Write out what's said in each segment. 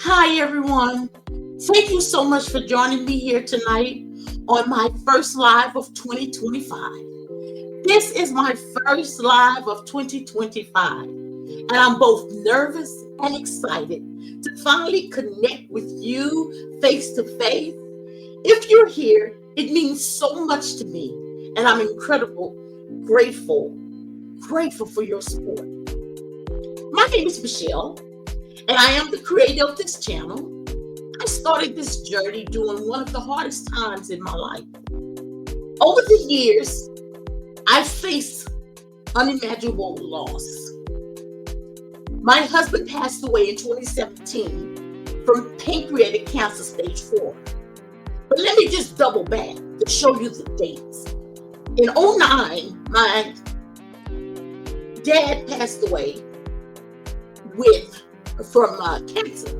Hi, everyone. Thank you so much for joining me here tonight on my first live of 2025. This is my first live of 2025, and I'm both nervous and excited to finally connect with you face to face. If you're here, it means so much to me, and I'm grateful for your support. My name is Mechelle, and I am the creator of this channel. I started this journey during one of the hardest times in my life. Over the years, I faced unimaginable loss. My husband passed away in 2017 from pancreatic cancer stage 4. But let me just double back to show you the dates. In 2009, my dad passed away from cancer.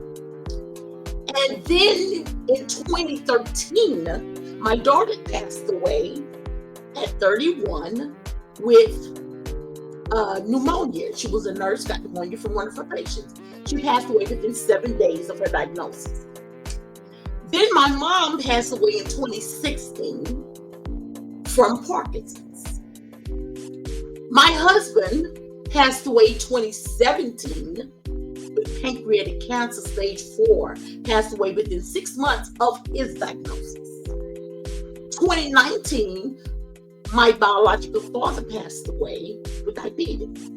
And then in 2013, my daughter passed away at 31 with pneumonia. She was a nurse, got pneumonia from one of her patients. She passed away within 7 days of her diagnosis. Then my mom passed away in 2016 from Parkinson's. My husband passed away in 2017 with pancreatic cancer stage 4, passed away within 6 months of his diagnosis. 2019, my biological father passed away with diabetes.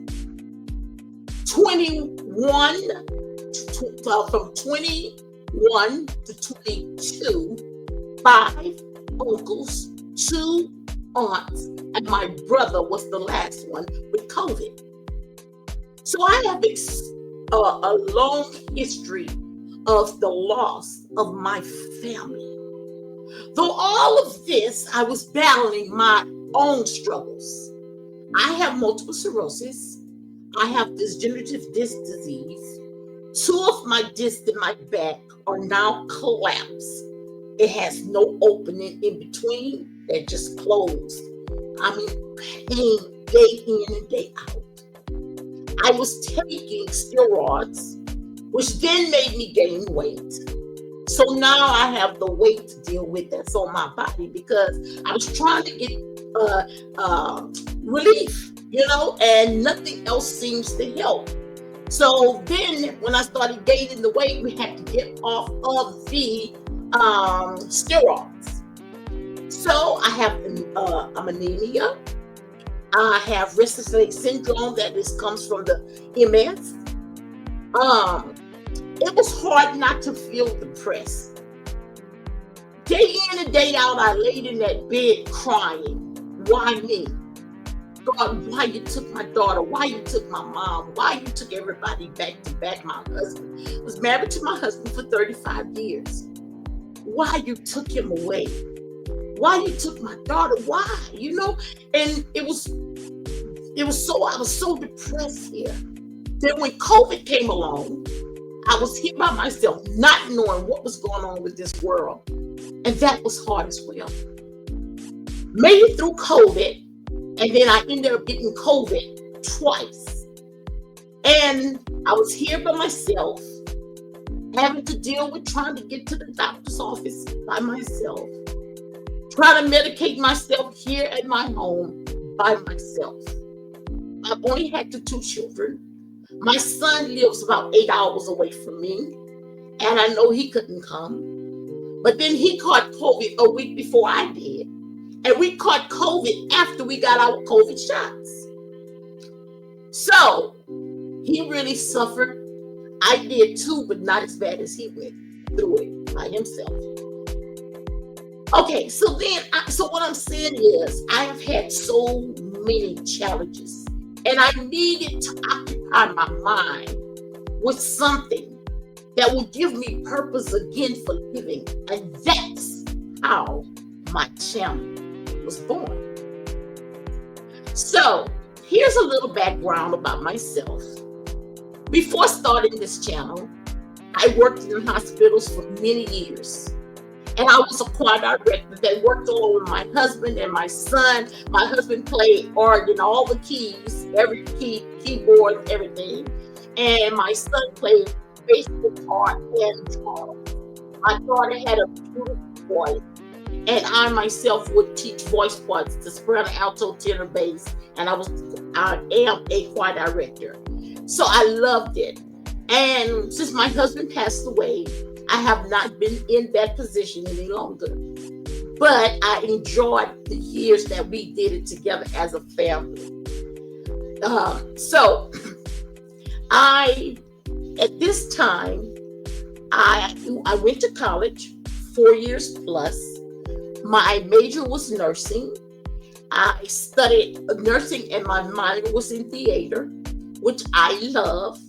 From 21 to 22, 5 uncles, 2 aunts, and my brother was the last one with COVID. So I have a long history of the loss of my family. Though all of this, I was battling my own struggles. I have multiple sclerosis. I have degenerative disc disease. 2 of my discs in my back are now collapsed. It has no opening in between. They're just closed. I'm in pain day in and day out. I was taking steroids, which then made me gain weight. So now I have the weight to deal with that's on my body because I was trying to get relief, and nothing else seems to help. So then when I started gaining the weight, we had to get off of the steroids. So I have anemia. I have restless leg syndrome that comes from the MS. It was hard not to feel depressed. Day in and day out, I laid in that bed crying. Why me? God, why you took my daughter? Why you took my mom? Why you took everybody back to back? My husband was married to my husband for 35 years. Why you took him away? Why you took my daughter? Why? And I was so depressed here. Then when COVID came along, I was here by myself, not knowing what was going on with this world. And that was hard as well. Made it through COVID, and then I ended up getting COVID twice. And I was here by myself, having to deal with trying to get to the doctor's office by myself, trying to medicate myself here at my home by myself. I've only had the 2 children. My son lives about 8 hours away from me, and I know he couldn't come. But then he caught COVID a week before I did, and we caught COVID after we got our COVID shots. So he really suffered. I did too, but not as bad as he went through it by himself. Okay, so what I'm saying is I have had so many challenges, and I needed to occupy my mind with something that will give me purpose again for living. And that's how my channel was born. So here's a little background about myself. Before starting this channel, I worked in hospitals for many years. And I was a choir director that worked along with my husband and my son. My husband played organ, all the keys, every key, keyboard, everything. And my son played guitar and drum. My daughter had a beautiful voice, and I myself would teach voice parts to soprano, alto, tenor, bass, and I am a choir director. So I loved it. And since my husband passed away, I have not been in that position any longer. But I enjoyed the years that we did it together as a family. So I, at this time, I went to college, 4 years plus. My major was nursing. I studied nursing and my minor was in theater, which I love.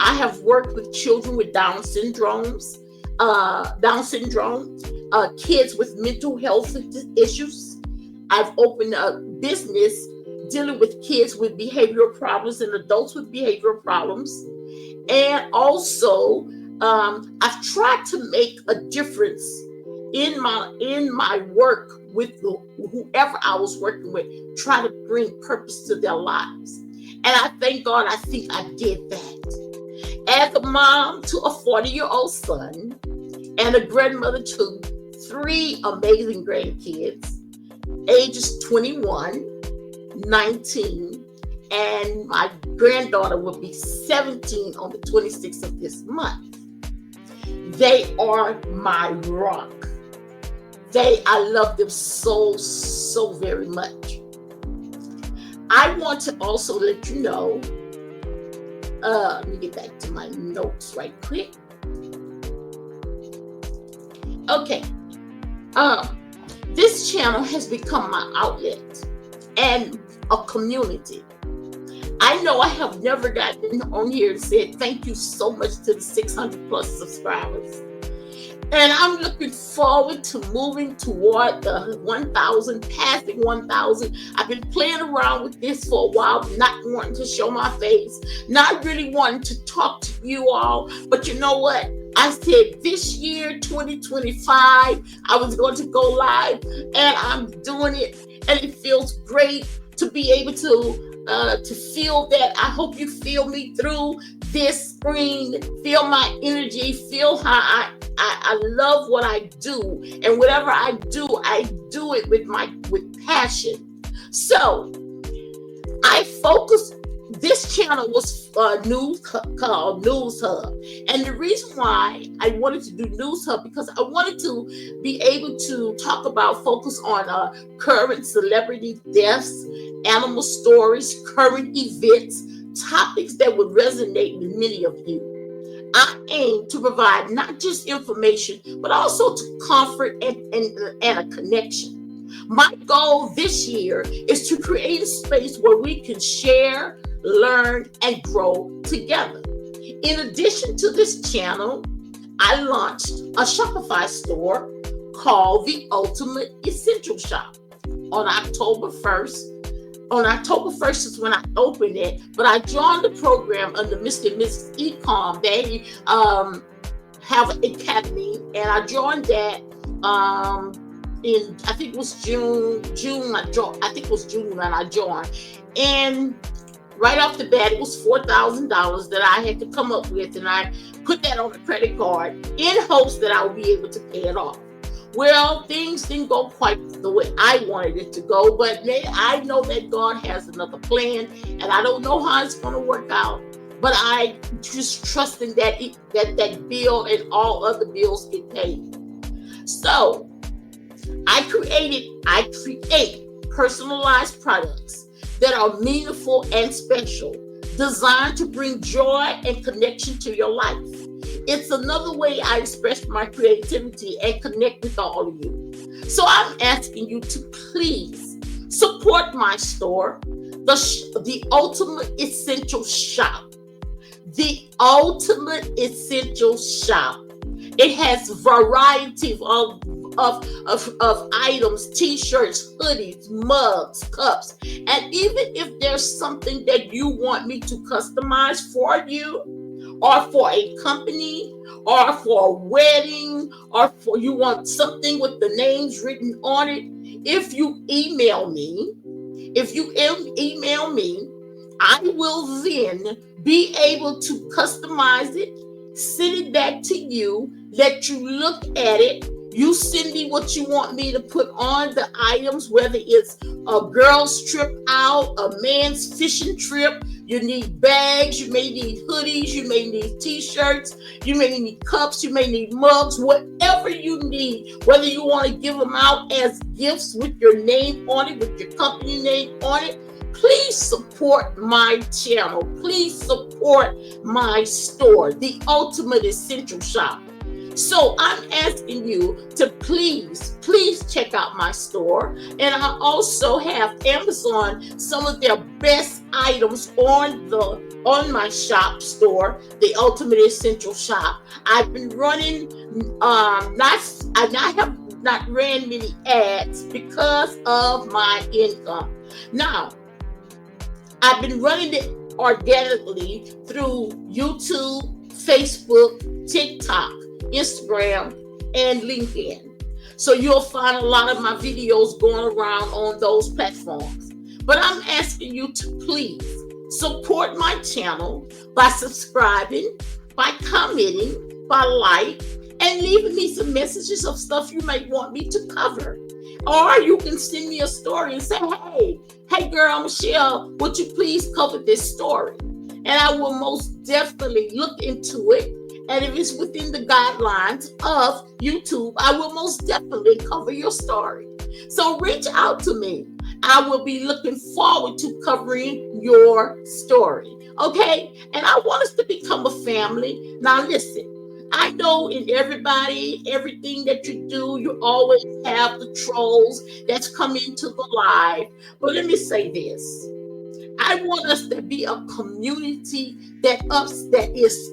I have worked with children with Down syndrome, kids with mental health issues. I've opened a business dealing with kids with behavioral problems and adults with behavioral problems. And also, I've tried to make a difference in my work with whoever I was working with, try to bring purpose to their lives. And I thank God, I think I did that. As a mom to a 40-year-old son and a grandmother to 3 amazing grandkids, ages 21, 19, and my granddaughter will be 17 on the 26th of this month. They are my rock. I love them so very much. I want to also let you know, let me get back to my notes right quick. Okay. This channel has become my outlet and a community. I know I have never gotten on here and said thank you so much to the 600 plus subscribers. And I'm looking forward to moving toward the 1,000, passing 1,000. I've been playing around with this for a while, not wanting to show my face, not really wanting to talk to you all. But you know what? I said this year, 2025, I was going to go live, and I'm doing it. And it feels great to be able to feel that. I hope you feel me through this screen, feel my energy, feel how I love what I do, and whatever I do it with passion. So I focus. This channel was called News Hub, and the reason why I wanted to do News Hub because I wanted to be able to focus on current celebrity deaths, animal stories, current events, topics that would resonate with many of you. I aim to provide not just information, but also to comfort and a connection. My goal this year is to create a space where we can share, learn, and grow together. In addition to this channel, I launched a Shopify store called The Ultimate Essential Shop on October 1st. On October 1st is when I opened it, but I joined the program under Mr. and Mrs. Ecom. They have an academy, and I joined that in, I think it was June. I think it was June when I joined. And right off the bat, it was $4,000 that I had to come up with, and I put that on a credit card in hopes that I would be able to pay it off. Well, things didn't go quite the way I wanted it to go, but I know that God has another plan, and I don't know how it's going to work out. But I just trusting that that bill and all other bills get paid. So I create personalized products that are meaningful and special, designed to bring joy and connection to your life. It's another way I express my creativity and connect with all of you. So I'm asking you to please support my store, the Ultimate Essential Shop. The Ultimate Essential Shop. It has variety of items, t-shirts, hoodies, mugs, cups. And even if there's something that you want me to customize for you, or for a company, or for a wedding, or for you want something with the names written on it, if you email me, I will then be able to customize it, send it back to you, let you look at it. You send me what you want me to put on the items, whether it's a girl's trip out, a man's fishing trip. You need bags, you may need hoodies, you may need t-shirts, you may need cups, you may need mugs, whatever you need, whether you want to give them out as gifts with your name on it, with your company name on it. Please support my channel. Please support my store, The Ultimate Essential Shop. So I'm asking you to please check out my store. And I also have Amazon, some of their best items on my shop store, The Ultimate Essential Shop. I've been running, I have not ran many ads because of my income. Now, I've been running it organically through YouTube, Facebook, TikTok, Instagram, and LinkedIn. So you'll find a lot of my videos going around on those platforms. But I'm asking you to please support my channel by subscribing, by commenting, by like, and leaving me some messages of stuff you might want me to cover. Or you can send me a story and say, hey girl, Mechelle, would you please cover this story? And I will most definitely look into it. And if it's within the guidelines of YouTube, I will most definitely cover your story. So reach out to me. I will be looking forward to covering your story. Okay? And I want us to become a family. Now listen, I know in everything that you do, you always have the trolls that's come into the live. But let me say this. I want us to be a community that is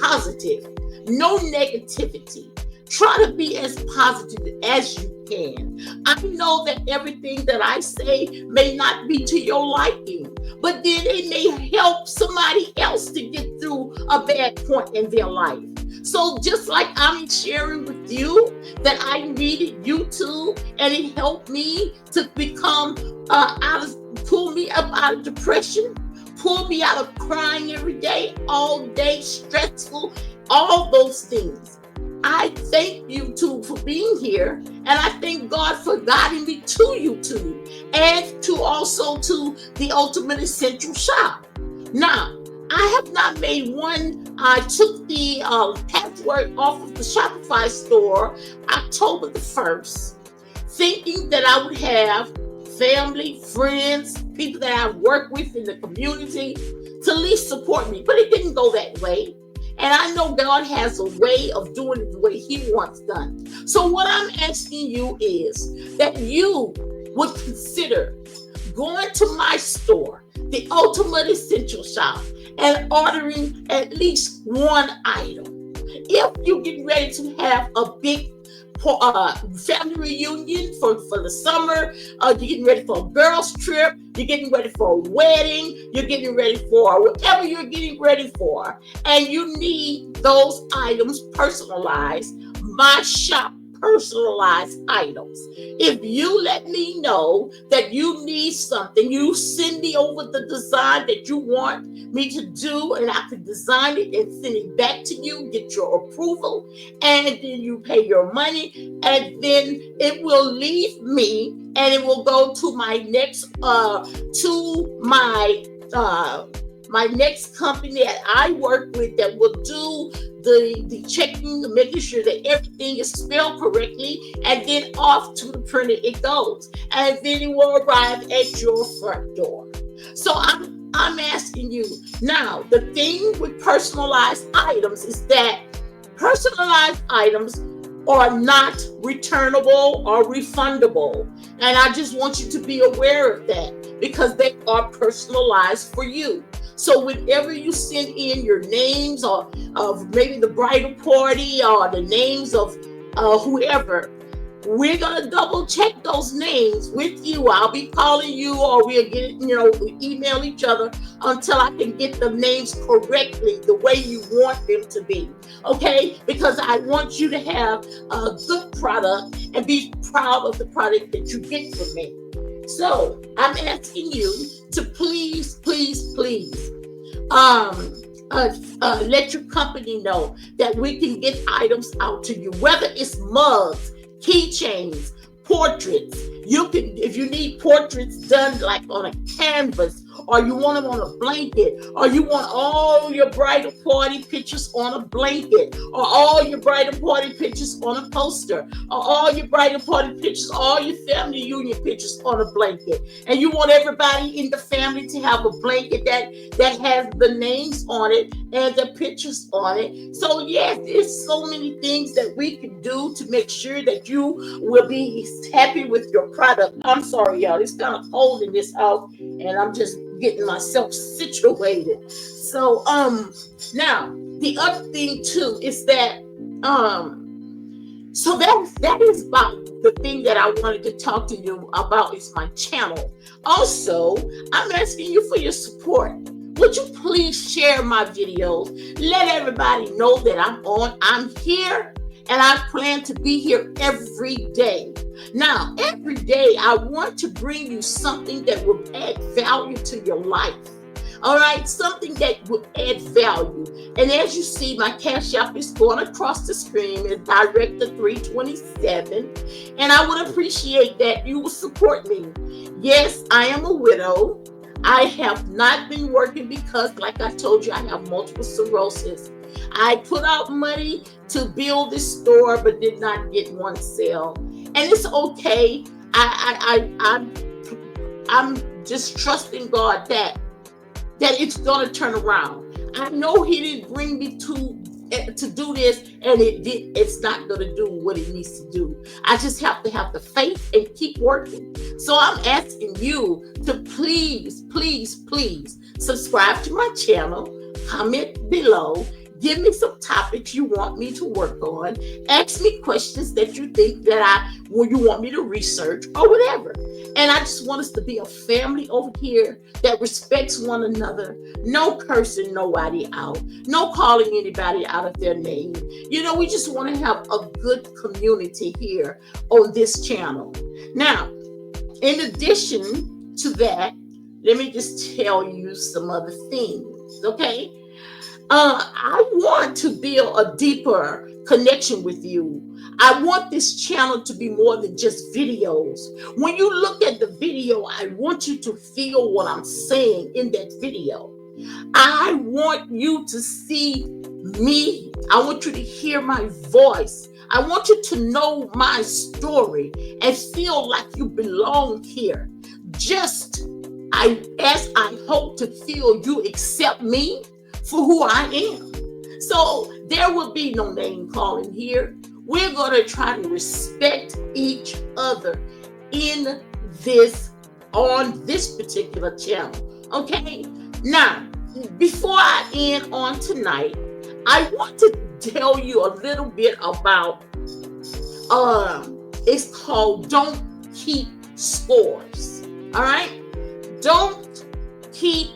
positive, no negativity. Try to be as positive as you can. I know that everything that I say may not be to your liking, but then it may help somebody else to get through a bad point in their life. So just like I'm sharing with you that I needed YouTube and it helped me to become pull me up out of depression, pull me out of crying every day, all day, stressful, all those things. I thank YouTube for being here, and I thank God for guiding me to YouTube and to also to the Ultimate Essential Shop. Now, I have not made one. I took the password off of the Shopify store October the 1st, thinking that I would have family, friends, people that I work with in the community to at least support me. But it didn't go that way. And I know God has a way of doing it the way He wants done. So what I'm asking you is that you would consider going to my store, The Ultimate Essential Shop, and ordering at least one item. If you're getting ready to have a big family reunion for the summer, you're getting ready for a girl's trip, you're getting ready for a wedding, you're getting ready for whatever you're getting ready for, and you need those items personalized, my shop personalized items. If you let me know that you need something, you send me over the design that you want me to do, and I can design it and send it back to you, get your approval, and then you pay your money, and then it will leave me and it will go to my next my next company that I work with that will do the checking, making sure that everything is spelled correctly, and then off to the printer it goes, and then it will arrive at your front door. So I'm asking you now, the thing with personalized items is that personalized items are not returnable or refundable, and I just want you to be aware of that because they are personalized for you. So whenever you send in your names of maybe the bridal party or the names of whoever, we're going to double check those names with you. I'll be calling you, or we'll get, we email each other until I can get the names correctly the way you want them to be. Okay? Because I want you to have a good product and be proud of the product that you get from me. So I'm asking you to please let your company know that we can get items out to you, whether it's mugs, keychains, portraits. You can, if you need portraits done like on a canvas, or you want them on a blanket, or you want all your bridal party pictures on a blanket, or all your bridal party pictures on a poster, or all your bridal party pictures, all your family union pictures on a blanket, and you want everybody in the family to have a blanket that has the names on it and the pictures on it. So yes, there's so many things that we can do to make sure that you will be happy with your product. I'm sorry, y'all, it's kind of cold in this house, and I'm just getting myself situated. So now the other thing too is that so that is about the thing that I wanted to talk to you about is my channel. Also, I'm asking you for your support. Would you please share my videos? Let everybody know that I'm here, and I plan to be here every day. Now, every day I want to bring you something that will add value to your life. All right, something that will add value. And as you see, my Cash App is going across the screen. It's Director 327. And I would appreciate that you will support me. Yes, I am a widow. I have not been working because, like I told you, I have multiple sclerosis. I put out money to build this store, but did not get one sale. And it's okay. I'm just trusting God that it's gonna turn around. I know He didn't bring me to do this, and it's not gonna do what it needs to do. I just have to have the faith and keep working. So I'm asking you to please subscribe to my channel, comment below, give me some topics you want me to work on, ask me questions that you think that you want me to research or whatever. And I just want us to be a family over here that respects one another. No cursing nobody out. No calling anybody out of their name. You know, we just want to have a good community here on this channel. Now, in addition to that, let me just tell you some other things, okay? I want to build a deeper connection with you. I want this channel to be more than just videos. When you look at the video, I want you to feel what I'm saying in that video. I want you to see me. I want you to hear my voice. I want you to know my story and feel like you belong here. As I hope to feel you accept me for who I am. So there will be no name calling here. We're going to try to respect each other on this particular channel. Okay? Now, before I end on tonight, I want to tell you a little bit about it's called Don't Keep Scores. All right? Don't keep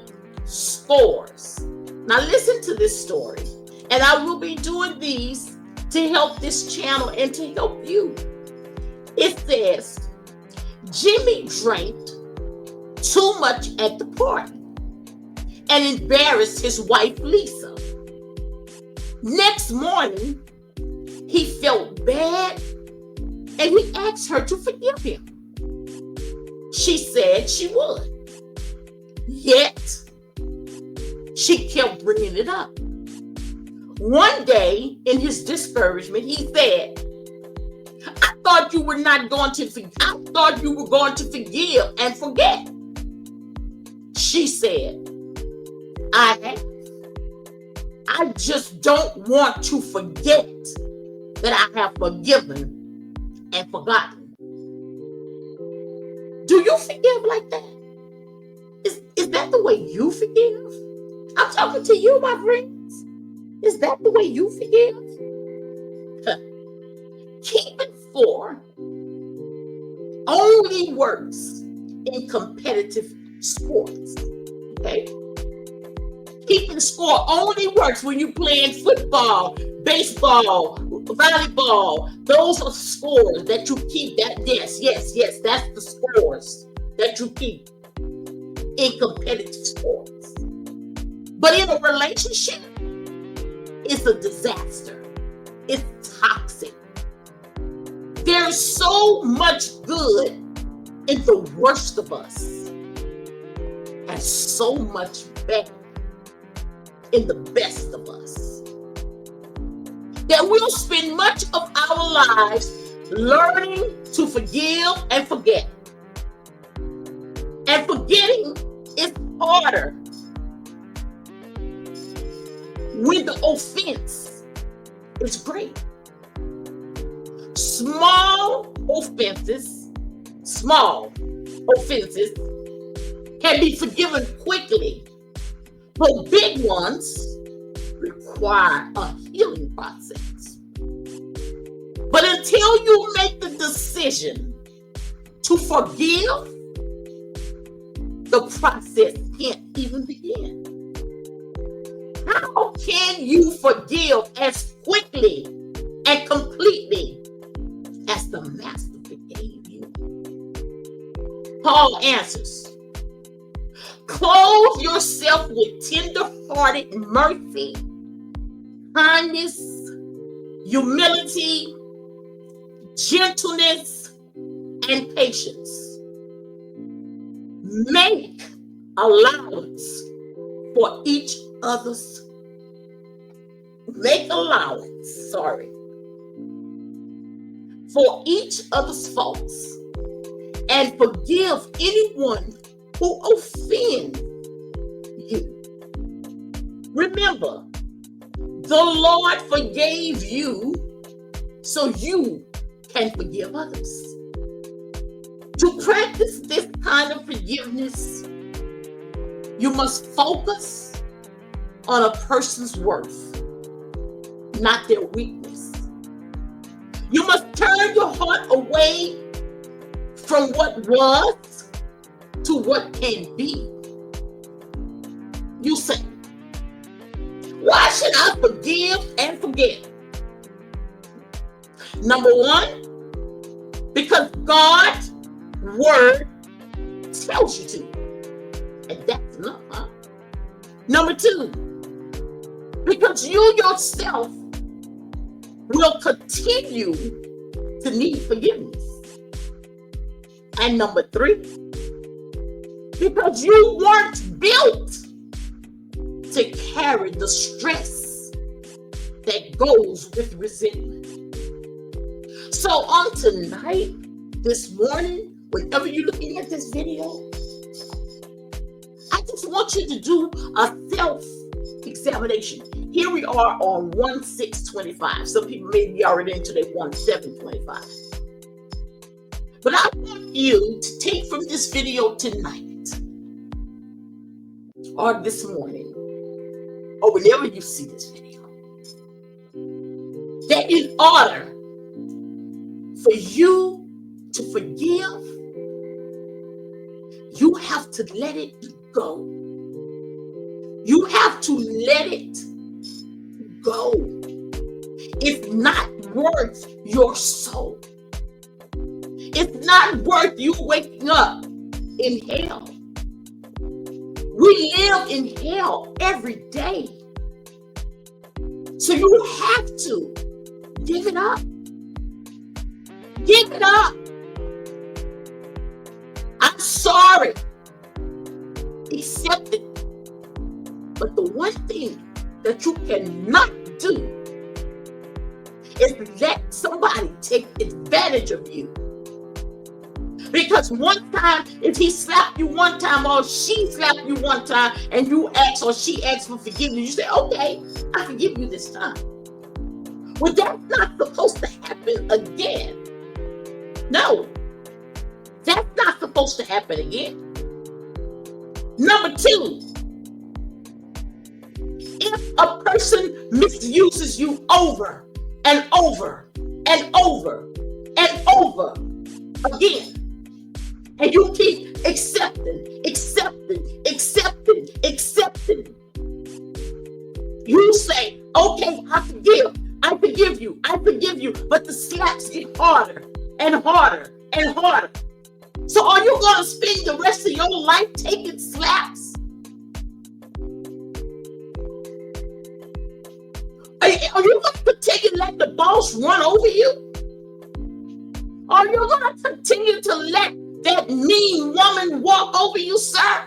scores. Now listen to this story, and I will be doing these to help this channel and to help you. It says, Jimmy drank too much at the party and embarrassed his wife Lisa. Next morning, he felt bad and he asked her to forgive him. She said she would. Yet, she kept bringing it up. One day, in his discouragement, he said, I thought you were going to forgive and forget. She said, I just don't want to forget that I have forgiven and forgotten. Do you forgive like that? Is that the way you forgive? I'm talking to you, my friends. Is that the way you forgive? Keeping score only works in competitive sports. Okay? Keeping score only works when you're playing football, baseball, volleyball. Those are scores that you keep. Yes, that's the scores that you keep in competitive sports. But in a relationship, is a disaster. It's toxic. There's so much good in the worst of us, and so much bad in the best of us, that we'll spend much of our lives learning to forgive and forget. And forgetting is harder when the offense is great. Small offenses can be forgiven quickly, but big ones require a healing process. But until you make the decision to forgive, the process can't even begin. How can you forgive as quickly and completely as the Master forgave you? Paul answers, clothe yourself with tender-hearted mercy, kindness, humility, gentleness, and patience. Make allowance for each other's for each other's faults, and forgive anyone who offends you. Remember, the Lord forgave you so you can forgive others. To practice this kind of forgiveness, you must focus on a person's worth, not their weakness. You must turn your heart away from what was to what can be. You say, why should I forgive and forget? Number one, because God's word tells you to. And that's enough, huh? Number two, because you yourself will continue to need forgiveness. And number three, because you weren't built to carry the stress that goes with resentment. So on tonight, this morning, whenever you're looking at this video, I just want you to do a self-examination. Here we are on 1/6/25. Some people may be already into their 1/7/25. But I want you to take from this video tonight, or this morning, or whenever you see this video, that in order for you to forgive, you have to let it go. You have to let it go. It's not worth your soul. It's not worth you waking up in hell. We live in hell every day. So you have to give it up. Give it up. I'm sorry. Accept it. But the one thing that you cannot do is let somebody take advantage of you. Because one time, if he slapped you one time or she slapped you one time and you ask or she asks for forgiveness, you say, okay, I forgive you this time. Well, that's not supposed to happen again. No, that's not supposed to happen again. Number two, if a person misuses you over and over and over and over again, and you keep accepting, you say, okay, I forgive you, but the slaps get harder and harder and harder. So are you going to spend the rest of your life taking slaps? Are Are you going to continue to let the boss run over you? Are you going to continue to let that mean woman walk over you, sir?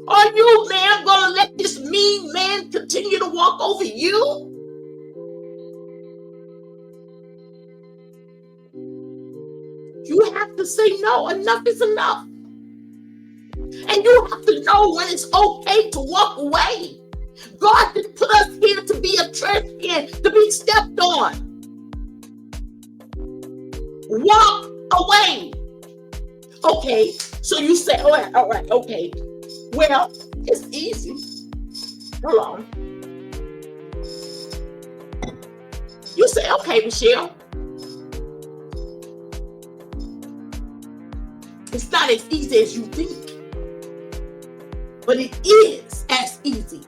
Are you, man, going to let this mean man continue to walk over you? You have to say no. Enough is enough. And you have to know when it's okay to walk away. God didn't put us here to be a trash can, to be stepped on. Walk away. Okay, so you say, all right, okay. Well, it's easy. Hold on. You say, okay, Mechelle. It's not as easy as you think. But it is as easy.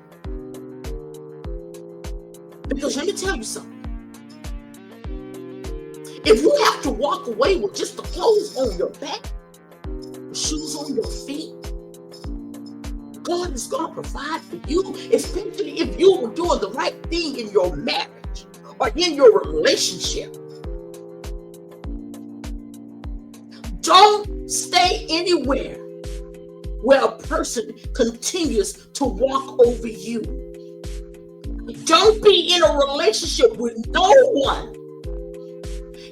Because let me tell you something. If you have to walk away with just the clothes on your back, the shoes on your feet, God is going to provide for you, especially if you were doing the right thing in your marriage or in your relationship. Don't stay anywhere where a person continues to walk over you. Don't be in a relationship with no one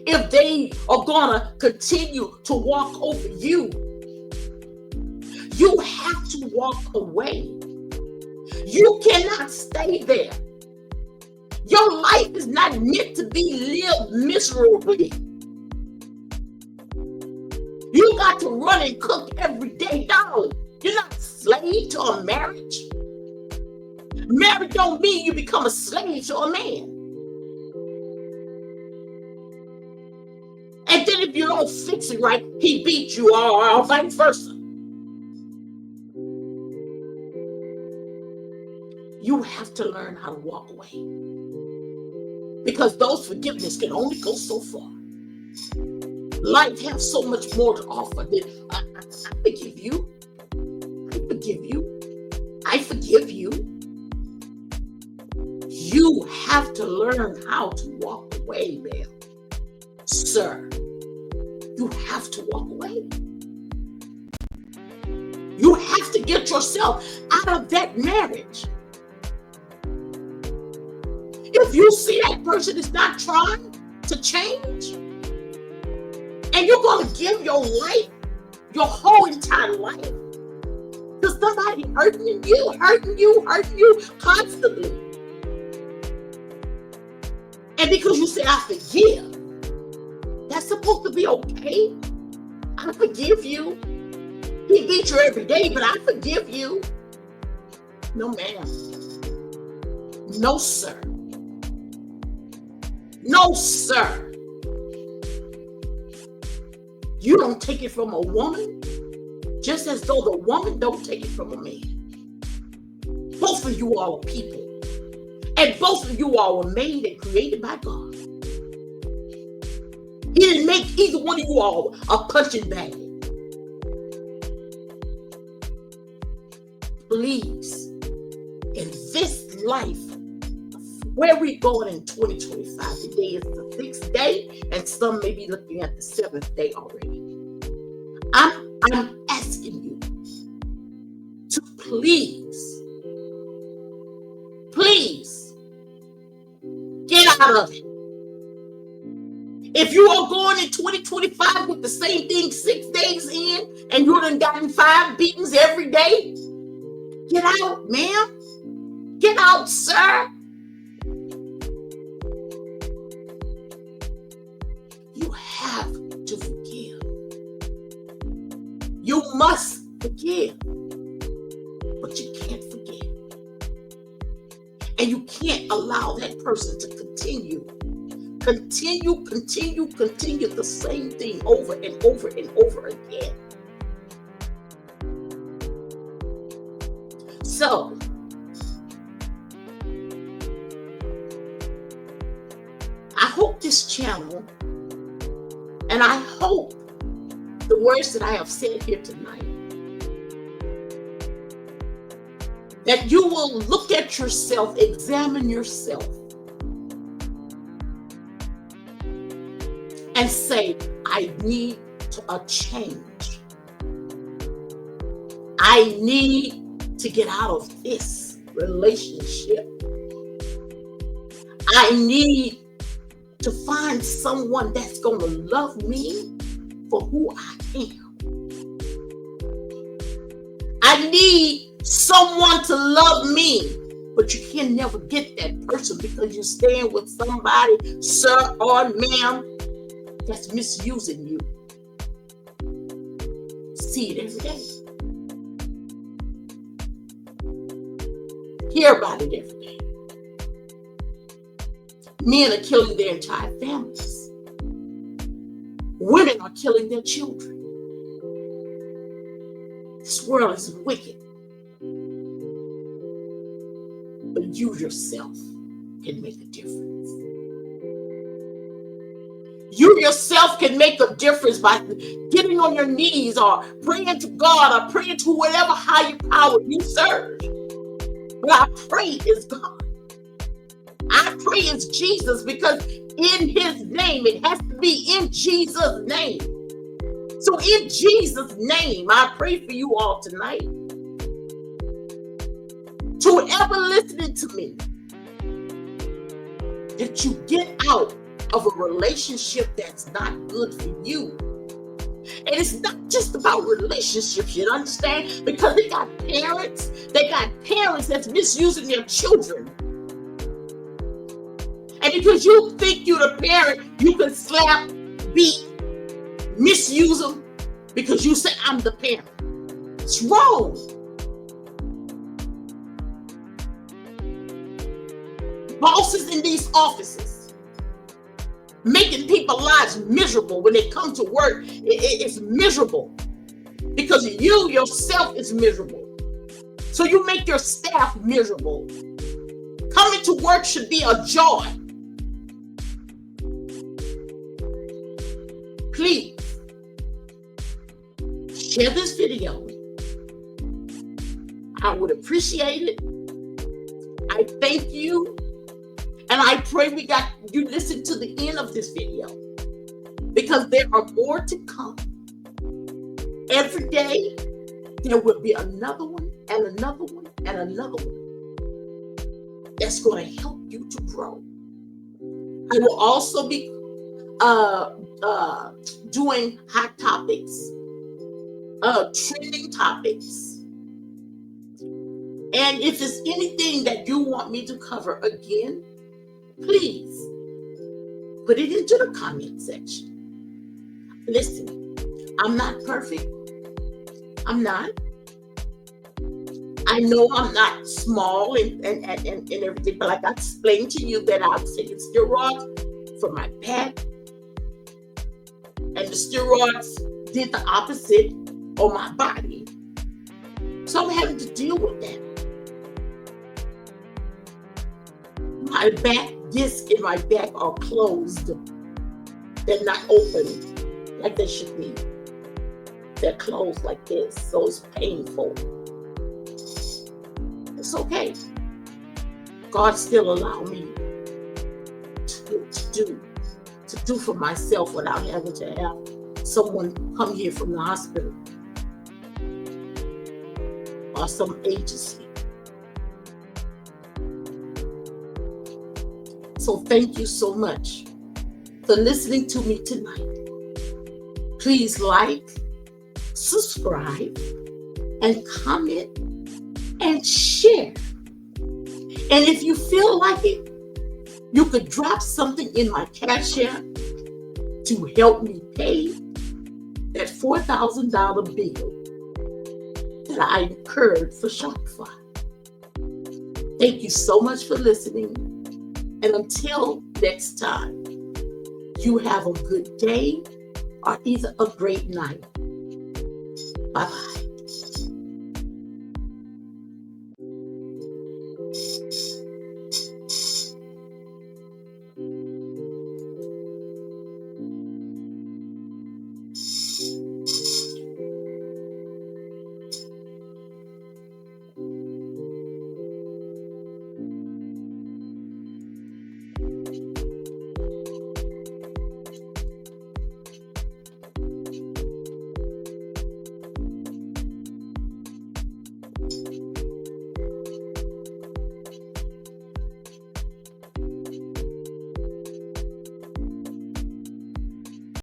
if they are gonna continue to walk over you. You have to walk away. You cannot stay there. Your life is not meant to be lived miserably. You got to run and cook every day, darling. You're not a slave to a marriage. Marriage don't mean you become a slave to a man. And then if you don't fix it right, he beats you or vice versa. You have to learn how to walk away. Because those forgiveness can only go so far. Life has so much more to offer than I forgive you. I forgive you. I forgive you. You have to learn how to walk away, ma'am. Sir, you have to walk away. You have to get yourself out of that marriage. If you see that person is not trying to change, and you're going to give your life, your whole entire life, to somebody hurting you constantly. And because you say, I forgive, that's supposed to be okay. I forgive you. He beats you every day, but I forgive you. No, ma'am. No, sir. No, sir. You don't take it from a woman, just as though the woman don't take it from a man. Both of you all are people. And both of you all were made and created by God. He didn't make either one of you all a punching bag. Please, in this life, where we going in 2025? Today is the 6th day, and some may be looking at the 7th day already. I'm asking you to please get out of it. If you are going in 2025 with the same thing 6 days in, and you done gotten 5 beatings every day, get out, ma'am. Get out, sir. You have to forgive. You must forgive. But you can't forget. And you can't allow that person to continue the same thing over and over and over again. So, I hope this channel, and I hope the words that I have said here tonight, that you will look at yourself, examine yourself, and say, I need a change. I need to get out of this relationship. I need to find someone that's going to love me for who I am. I need someone to love me, but you can never get that person because you're staying with somebody, sir or ma'am, that's misusing you. See it every day. Hear about it every day. Men are killing their entire families. Women are killing their children. This world is wicked. But you yourself can make a difference. You yourself can make a difference by getting on your knees or praying to God or praying to whatever higher power you serve. But I pray is God. I pray it's Jesus, because in his name, it has to be in Jesus' name. So in Jesus' name, I pray for you all tonight. To whoever listening to me, that you get out of a relationship that's not good for you. And it's not just about relationships, you understand? Because they got parents that's misusing their children. And because you think you're the parent, you can slap, beat, misuse them because you say, I'm the parent. It's wrong. Bosses in these offices making people's lives miserable. When they come to work, it's miserable because you yourself is miserable. So you make your staff miserable. Coming to work should be a joy. Please share this video. I would appreciate it. I thank you. And I pray you listen to the end of this video, because there are more to come. Every day, there will be another one and another one and another one that's going to help you to grow. I will also be doing hot topics, trending topics. And if there's anything that you want me to cover again, please put it into the comment section. Listen, I'm not perfect. I'm not. I know I'm not small and everything, but like I explained to you that I'm taking steroids for my back, and the steroids did the opposite on my body. So I'm having to deal with that. My back discs in my back are closed. They're not open like they should be. They're closed like this, so it's painful. It's okay. God still allowed me to do for myself without having to have someone come here from the hospital or some agency. So thank you so much for listening to me tonight. Please like, subscribe, and comment, and share. And if you feel like it, you could drop something in my Cash App to help me pay that $4,000 bill that I incurred for Shopify. Thank you so much for listening. And until next time, you have a good day or either a great night. Bye-bye.